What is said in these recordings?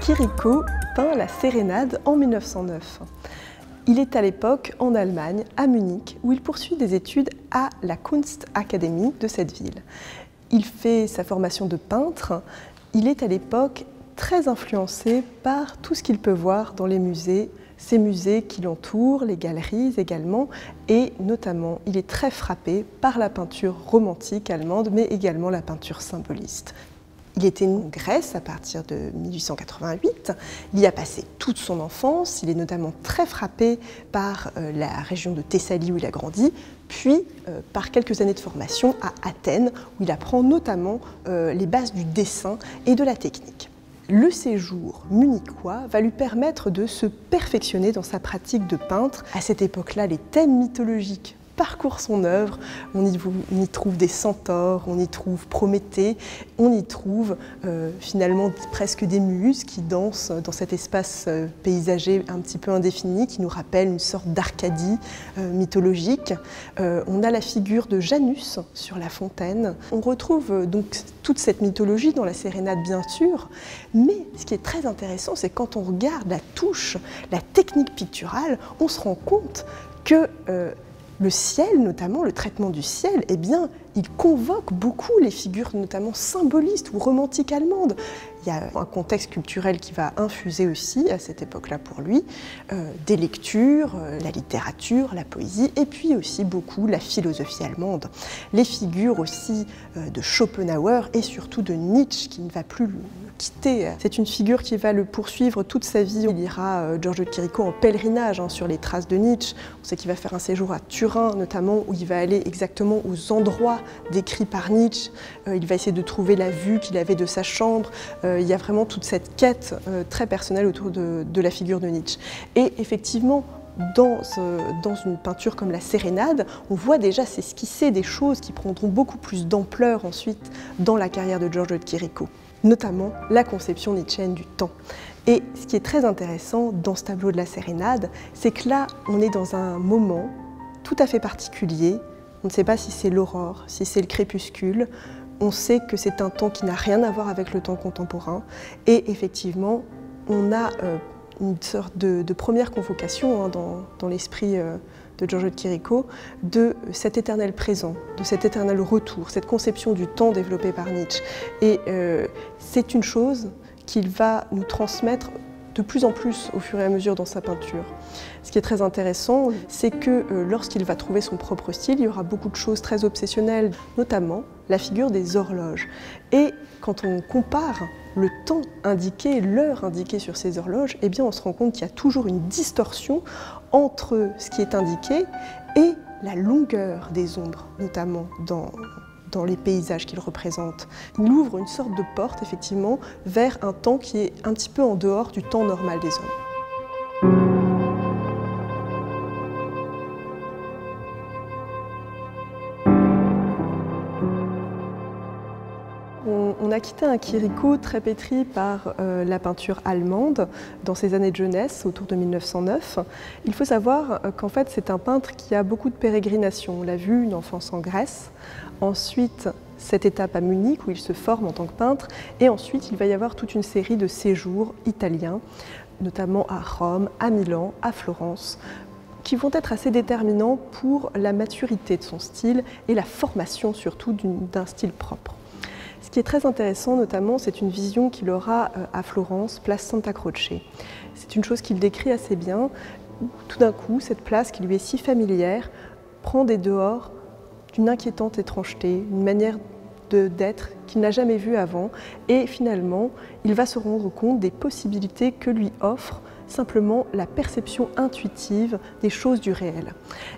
Chirico peint la Sérénade en 1909. Il est à l'époque en Allemagne, à Munich, où il poursuit des études à la Kunstakademie de cette ville. Il fait sa formation de peintre. Il est à l'époque très influencé par tout ce qu'il peut voir dans les musées, ces musées qui l'entourent, les galeries également, et notamment il est très frappé par la peinture romantique allemande, mais également la peinture symboliste. Il était né en Grèce à partir de 1888, il y a passé toute son enfance, il est notamment très frappé par la région de Thessalie où il a grandi, puis par quelques années de formation à Athènes où il apprend notamment les bases du dessin et de la technique. Le séjour munichois va lui permettre de se perfectionner dans sa pratique de peintre. À cette époque-là, les thèmes mythologiques parcourent son œuvre. On y trouve des centaures, on y trouve Prométhée, on y trouve finalement presque des muses qui dansent dans cet espace paysager un petit peu indéfini qui nous rappelle une sorte d'Arcadie mythologique. On a la figure de Janus sur la fontaine. On retrouve donc toute cette mythologie dans la Sérénade bien sûr, mais ce qui est très intéressant, c'est quand on regarde la touche, la technique picturale, on se rend compte que le ciel, notamment le traitement du ciel, eh bien, il convoque beaucoup les figures notamment symbolistes ou romantiques allemandes. Il y a un contexte culturel qui va infuser aussi à cette époque-là pour lui des lectures, la littérature, la poésie et puis aussi beaucoup la philosophie allemande. Les figures aussi de Schopenhauer et surtout de Nietzsche qui ne va plus le quitter. C'est une figure qui va le poursuivre toute sa vie. Il ira Giorgio de Chirico en pèlerinage sur les traces de Nietzsche. On sait qu'il va faire un séjour à Turin notamment où il va aller exactement aux endroits décrits par Nietzsche. Il va essayer de trouver la vue qu'il avait de sa chambre. Il y a vraiment toute cette quête très personnelle autour de la figure de Nietzsche. Et effectivement, dans une peinture comme la Sérénade, on voit déjà s'esquisser des choses qui prendront beaucoup plus d'ampleur ensuite dans la carrière de Giorgio de Chirico, notamment la conception nietzschéenne du temps. Et ce qui est très intéressant dans ce tableau de la Sérénade, c'est que là, on est dans un moment tout à fait particulier. On ne sait pas si c'est l'aurore, si c'est le crépuscule. On sait que c'est un temps qui n'a rien à voir avec le temps contemporain. Et effectivement, on a une sorte de première convocation dans l'esprit de Giorgio de Chirico de cet éternel présent, de cet éternel retour, cette conception du temps développée par Nietzsche. Et c'est une chose qu'il va nous transmettre de plus en plus au fur et à mesure dans sa peinture. Ce qui est très intéressant, c'est que lorsqu'il va trouver son propre style, il y aura beaucoup de choses très obsessionnelles, notamment la figure des horloges. Et quand on compare le temps indiqué, l'heure indiquée sur ces horloges, eh bien on se rend compte qu'il y a toujours une distorsion entre ce qui est indiqué et la longueur des ombres, notamment dans les paysages qu'il représente. Il ouvre une sorte de porte, effectivement, vers un temps qui est un petit peu en dehors du temps normal des hommes. On a quitté un Chirico très pétri par la peinture allemande dans ses années de jeunesse, autour de 1909. Il faut savoir qu'en fait c'est un peintre qui a beaucoup de pérégrinations. On l'a vu, une enfance en Grèce, ensuite cette étape à Munich où il se forme en tant que peintre, et ensuite il va y avoir toute une série de séjours italiens, notamment à Rome, à Milan, à Florence, qui vont être assez déterminants pour la maturité de son style et la formation surtout d'un style propre. Ce qui est très intéressant notamment, c'est une vision qu'il aura à Florence, place Santa Croce. C'est une chose qu'il décrit assez bien. Tout d'un coup, cette place qui lui est si familière prend des dehors d'une inquiétante étrangeté, une manière d'être qu'il n'a jamais vue avant. Et finalement, il va se rendre compte des possibilités que lui offre simplement la perception intuitive des choses du réel.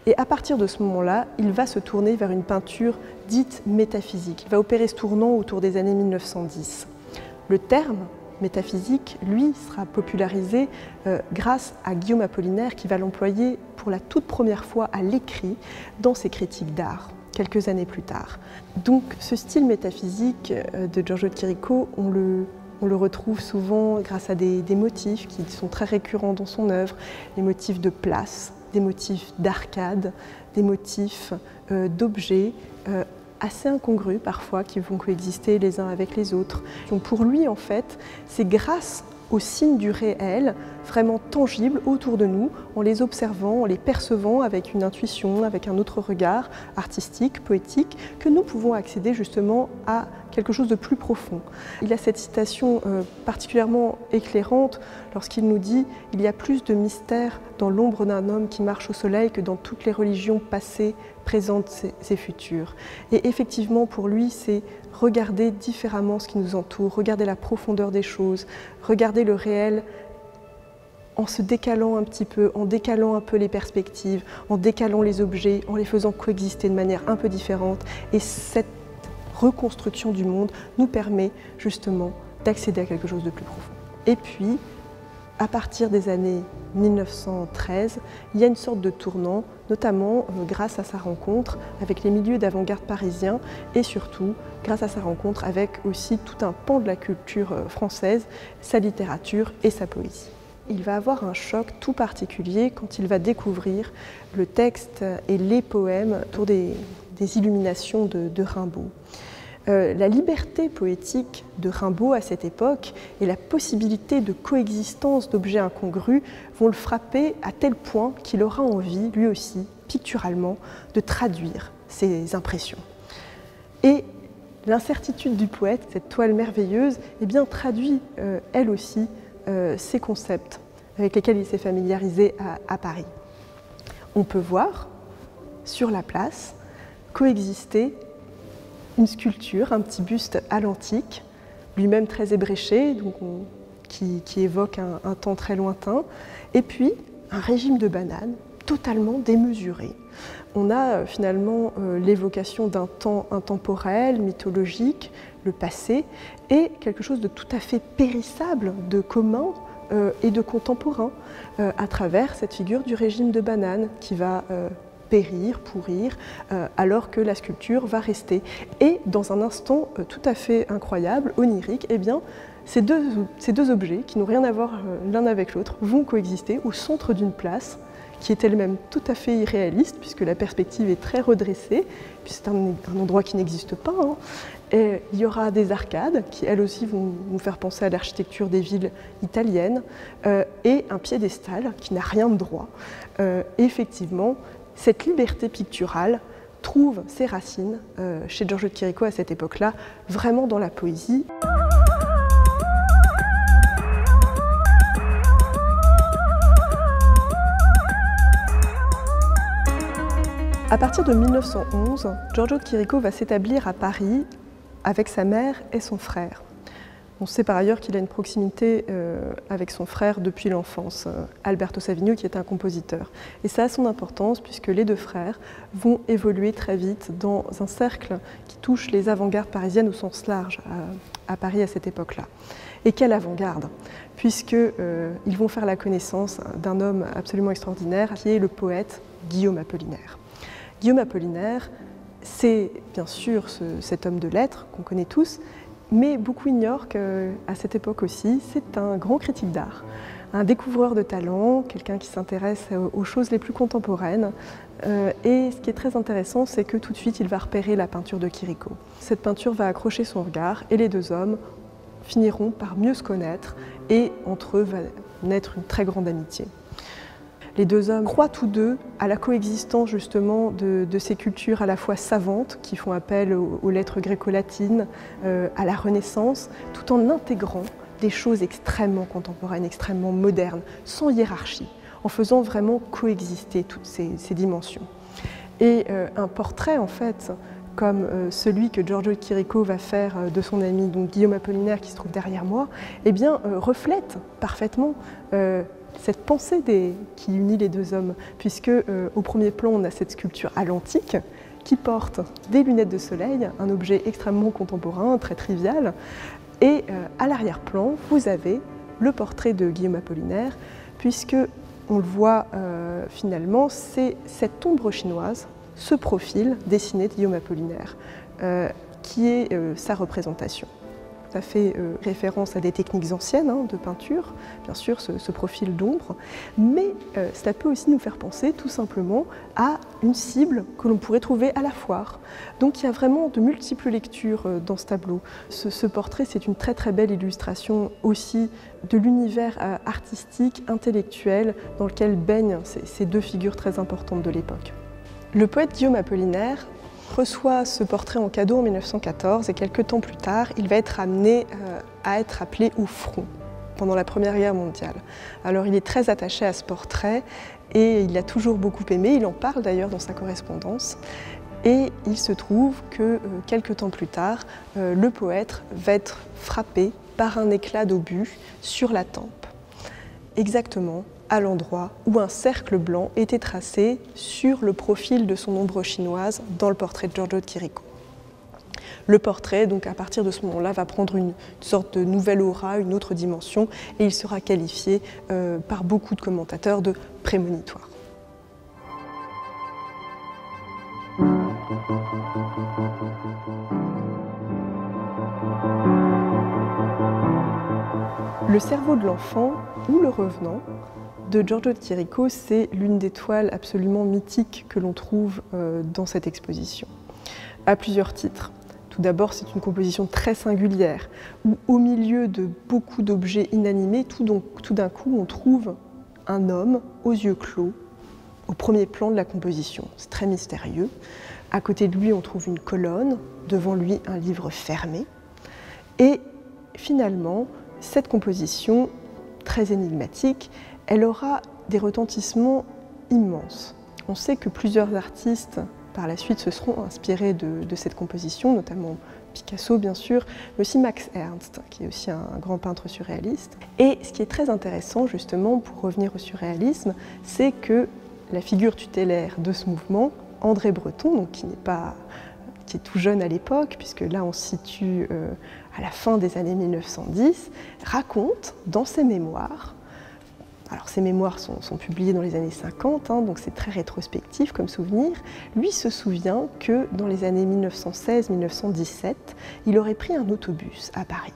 Et à partir de ce moment-là, il va se tourner vers une peinture dite métaphysique. Il va opérer ce tournant autour des années 1910. Le terme métaphysique, lui, sera popularisé grâce à Guillaume Apollinaire qui va l'employer pour la toute première fois à l'écrit dans ses critiques d'art, quelques années plus tard. Donc ce style métaphysique de Giorgio de Chirico, on le retrouve souvent grâce à des motifs qui sont très récurrents dans son œuvre, les motifs de place, des motifs d'arcade, des motifs d'objets assez incongrus parfois qui vont coexister les uns avec les autres. Donc pour lui, en fait, c'est grâce aux signes du réel, vraiment tangibles autour de nous, en les observant, en les percevant avec une intuition, avec un autre regard artistique, poétique, que nous pouvons accéder justement à quelque chose de plus profond. Il a cette citation particulièrement éclairante lorsqu'il nous dit « Il y a plus de mystère dans l'ombre d'un homme qui marche au soleil que dans toutes les religions passées, présentes et futures ». Et effectivement, pour lui, c'est regarder différemment ce qui nous entoure, regarder la profondeur des choses, regarder le réel en se décalant un petit peu, en décalant un peu les perspectives, en décalant les objets, en les faisant coexister de manière un peu différente. Et cette reconstruction du monde nous permet justement d'accéder à quelque chose de plus profond. Et puis, à partir des années 1913, il y a une sorte de tournant, notamment grâce à sa rencontre avec les milieux d'avant-garde parisiens et surtout grâce à sa rencontre avec aussi tout un pan de la culture française, sa littérature et sa poésie. Il va avoir un choc tout particulier quand il va découvrir le texte et les poèmes autour des illuminations de Rimbaud. La liberté poétique de Rimbaud à cette époque et la possibilité de coexistence d'objets incongrus vont le frapper à tel point qu'il aura envie, lui aussi, picturalement, de traduire ses impressions. Et l'incertitude du poète, cette toile merveilleuse, eh bien, traduit elle aussi ces concepts avec lesquels il s'est familiarisé à Paris. On peut voir sur la place coexister une sculpture, un petit buste à l'antique, lui-même très ébréché, donc qui évoque un temps très lointain, et puis un régime de bananes totalement démesuré. On a finalement l'évocation d'un temps intemporel, mythologique, le passé, et quelque chose de tout à fait périssable, de commun et de contemporain, à travers cette figure du régime de bananes qui va périr, pourrir, alors que la sculpture va rester. Et dans un instant tout à fait incroyable, onirique, eh bien, ces deux objets, qui n'ont rien à voir l'un avec l'autre, vont coexister au centre d'une place qui est elle-même tout à fait irréaliste, puisque la perspective est très redressée, puis c'est un endroit qui n'existe pas. Hein. Et il y aura des arcades qui, elles aussi, vont nous faire penser à l'architecture des villes italiennes, et un piédestal qui n'a rien de droit. Et effectivement, cette liberté picturale trouve ses racines chez Giorgio de Chirico à cette époque-là, vraiment dans la poésie. À partir de 1911, Giorgio de Chirico va s'établir à Paris avec sa mère et son frère. On sait par ailleurs qu'il a une proximité avec son frère depuis l'enfance, Alberto Savigno, qui est un compositeur. Et ça a son importance puisque les deux frères vont évoluer très vite dans un cercle qui touche les avant-gardes parisiennes au sens large à Paris à cette époque-là. Et quelle avant-garde, puisqu'ils vont faire la connaissance d'un homme absolument extraordinaire qui est le poète Guillaume Apollinaire. Guillaume Apollinaire, c'est bien sûr cet homme de lettres qu'on connaît tous, mais beaucoup ignorent qu'à cette époque aussi, c'est un grand critique d'art, un découvreur de talent, quelqu'un qui s'intéresse aux choses les plus contemporaines. Et ce qui est très intéressant, c'est que tout de suite, il va repérer la peinture de Chirico. Cette peinture va accrocher son regard et les deux hommes finiront par mieux se connaître et entre eux va naître une très grande amitié. Les deux hommes croient tous deux à la coexistence justement de ces cultures à la fois savantes qui font appel aux lettres gréco-latines, à la Renaissance, tout en intégrant des choses extrêmement contemporaines, extrêmement modernes, sans hiérarchie, en faisant vraiment coexister toutes ces dimensions. Et un portrait en fait, comme celui que Giorgio de Chirico va faire de son ami donc Guillaume Apollinaire qui se trouve derrière moi, eh bien, reflète parfaitement cette pensée qui unit les deux hommes, puisque au premier plan, on a cette sculpture à l'antique qui porte des lunettes de soleil, un objet extrêmement contemporain, très trivial, et à l'arrière-plan, vous avez le portrait de Guillaume Apollinaire, puisque on le voit finalement, c'est cette ombre chinoise, ce profil dessiné de Guillaume Apollinaire, qui est sa représentation. tout à fait référence à des techniques anciennes de peinture, bien sûr ce profil d'ombre, mais cela peut aussi nous faire penser tout simplement à une cible que l'on pourrait trouver à la foire. Donc il y a vraiment de multiples lectures dans ce tableau. Ce portrait, c'est une très très belle illustration aussi de l'univers artistique, intellectuel, dans lequel baignent ces deux figures très importantes de l'époque. Le poète Guillaume Apollinaire reçoit ce portrait en cadeau en 1914 et quelques temps plus tard, il va être amené à être appelé au front pendant la Première Guerre mondiale. Alors il est très attaché à ce portrait et il l'a toujours beaucoup aimé, il en parle d'ailleurs dans sa correspondance. Et il se trouve que quelques temps plus tard, le poète va être frappé par un éclat d'obus sur la tempe, exactement à l'endroit où un cercle blanc était tracé sur le profil de son ombre chinoise dans le portrait de Giorgio de Chirico. Le portrait, donc à partir de ce moment-là, va prendre une sorte de nouvelle aura, une autre dimension, et il sera qualifié par beaucoup de commentateurs de prémonitoire. Le cerveau de l'enfant ou le revenant de Giorgio de Chirico, c'est l'une des toiles absolument mythiques que l'on trouve dans cette exposition, à plusieurs titres. Tout d'abord, c'est une composition très singulière, où au milieu de beaucoup d'objets inanimés, tout d'un coup, on trouve un homme aux yeux clos, au premier plan de la composition. C'est très mystérieux. À côté de lui, on trouve une colonne, devant lui, un livre fermé. Et finalement, cette composition, très énigmatique, elle aura des retentissements immenses. On sait que plusieurs artistes, par la suite, se seront inspirés de cette composition, notamment Picasso, bien sûr, mais aussi Max Ernst, qui est aussi un grand peintre surréaliste. Et ce qui est très intéressant, justement, pour revenir au surréalisme, c'est que la figure tutélaire de ce mouvement, André Breton, donc qui est tout jeune à l'époque, puisque là on se situe à la fin des années 1910, raconte dans ses mémoires, alors ces mémoires sont publiées dans les années 50, donc c'est très rétrospectif comme souvenir, lui se souvient que dans les années 1916-1917, il aurait pris un autobus à Paris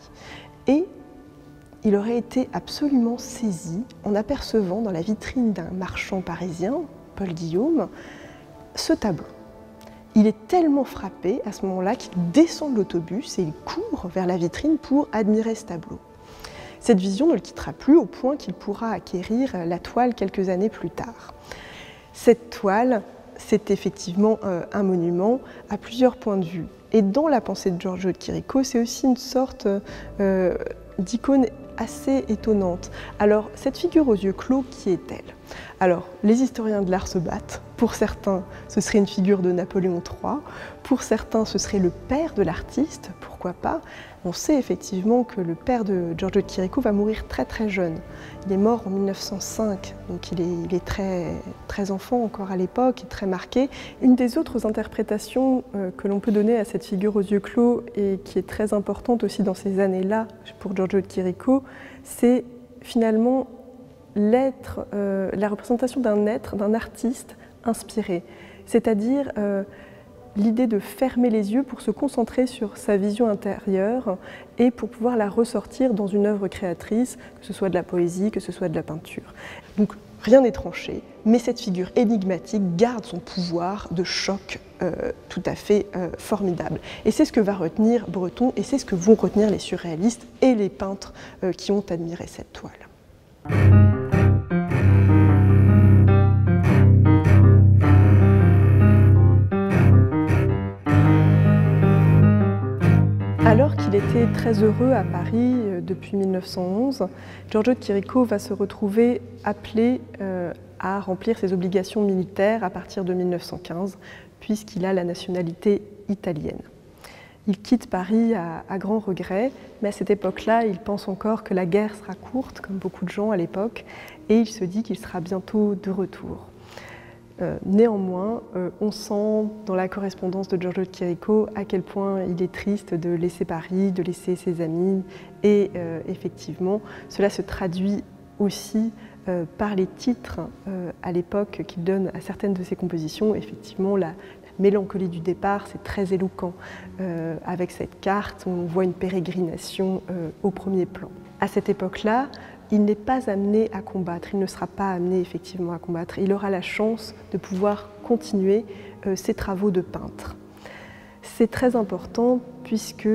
et il aurait été absolument saisi en apercevant dans la vitrine d'un marchand parisien, Paul Guillaume, ce tableau. Il est tellement frappé à ce moment-là qu'il descend de l'autobus et il court vers la vitrine pour admirer ce tableau. Cette vision ne le quittera plus au point qu'il pourra acquérir la toile quelques années plus tard. Cette toile, c'est effectivement un monument à plusieurs points de vue. Et dans la pensée de Giorgio de Chirico, c'est aussi une sorte d'icône assez étonnante. Alors, cette figure aux yeux clos, qui est-elle? Alors, les historiens de l'art se battent. Pour certains, ce serait une figure de Napoléon III. Pour certains, ce serait le père de l'artiste. Pourquoi pas? On sait effectivement que le père de Giorgio de Chirico va mourir très très jeune. Il est mort en 1905, donc il est très enfant encore à l'époque et très marqué. Une des autres interprétations que l'on peut donner à cette figure aux yeux clos et qui est très importante aussi dans ces années-là pour Giorgio de Chirico, c'est finalement l'être, la représentation d'un être, d'un artiste inspiré, c'est-à-dire l'idée de fermer les yeux pour se concentrer sur sa vision intérieure et pour pouvoir la ressortir dans une œuvre créatrice, que ce soit de la poésie, que ce soit de la peinture. Donc rien n'est tranché, mais cette figure énigmatique garde son pouvoir de choc tout à fait formidable. Et c'est ce que va retenir Breton et c'est ce que vont retenir les surréalistes et les peintres qui ont admiré cette toile. Alors qu'il était très heureux à Paris depuis 1911, Giorgio de Chirico va se retrouver appelé à remplir ses obligations militaires à partir de 1915, puisqu'il a la nationalité italienne. Il quitte Paris à grand regret, mais à cette époque-là, il pense encore que la guerre sera courte, comme beaucoup de gens à l'époque, et il se dit qu'il sera bientôt de retour. Néanmoins, on sent dans la correspondance de Giorgio de Chirico à quel point il est triste de laisser Paris, de laisser ses amis, et effectivement, cela se traduit aussi par les titres à l'époque qu'il donne à certaines de ses compositions. Effectivement, la mélancolie du départ, c'est très éloquent. Avec cette carte, on voit une pérégrination au premier plan. À cette époque-là, il n'est pas amené à combattre, il ne sera pas amené effectivement à combattre. Il aura la chance de pouvoir continuer ses travaux de peintre. C'est très important puisque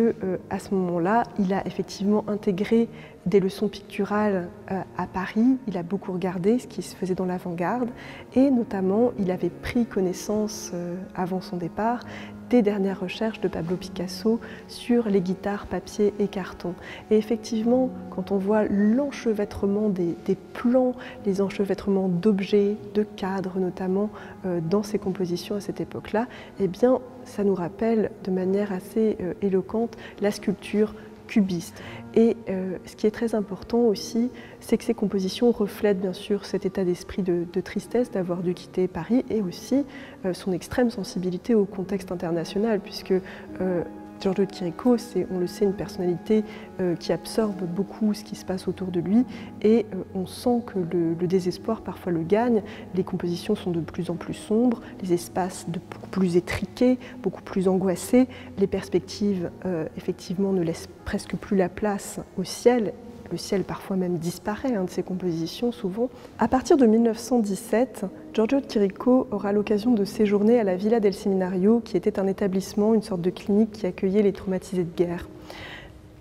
à ce moment-là, il a effectivement intégré des leçons picturales à Paris. Il a beaucoup regardé ce qui se faisait dans l'avant-garde et notamment il avait pris connaissance avant son départ des dernières recherches de Pablo Picasso sur les guitares papier et carton. Et effectivement, quand on voit l'enchevêtrement des plans, les enchevêtrements d'objets, de cadres notamment dans ses compositions à cette époque-là, eh bien ça nous rappelle de manière assez éloquente la sculpture cubiste. Et ce qui est très important aussi, c'est que ces compositions reflètent bien sûr cet état d'esprit de tristesse d'avoir dû quitter Paris et aussi son extrême sensibilité au contexte international, puisque Giorgio de Chirico, c'est, on le sait, une personnalité qui absorbe beaucoup ce qui se passe autour de lui et on sent que le désespoir parfois le gagne. Les compositions sont de plus en plus sombres, les espaces beaucoup plus étriqués, beaucoup plus angoissés. Les perspectives, effectivement, ne laissent presque plus la place au ciel. Le ciel parfois même disparaît de ses compositions souvent. À partir de 1917, Giorgio de Chirico aura l'occasion de séjourner à la Villa del Seminario, qui était un établissement, une sorte de clinique qui accueillait les traumatisés de guerre.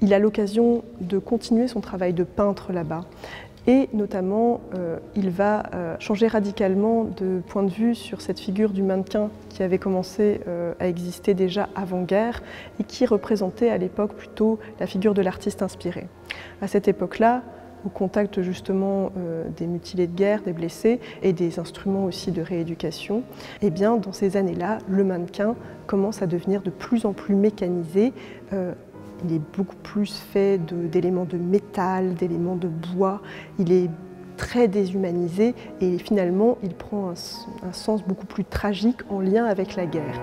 Il a l'occasion de continuer son travail de peintre là-bas. Et notamment, il va changer radicalement de point de vue sur cette figure du mannequin qui avait commencé à exister déjà avant-guerre et qui représentait à l'époque plutôt la figure de l'artiste inspiré. À cette époque-là, au contact justement des mutilés de guerre, des blessés et des instruments aussi de rééducation, eh bien, dans ces années-là, le mannequin commence à devenir de plus en plus mécanisé. Il est beaucoup plus fait d'éléments de métal, d'éléments de bois. Il est très déshumanisé et finalement, il prend un sens beaucoup plus tragique en lien avec la guerre.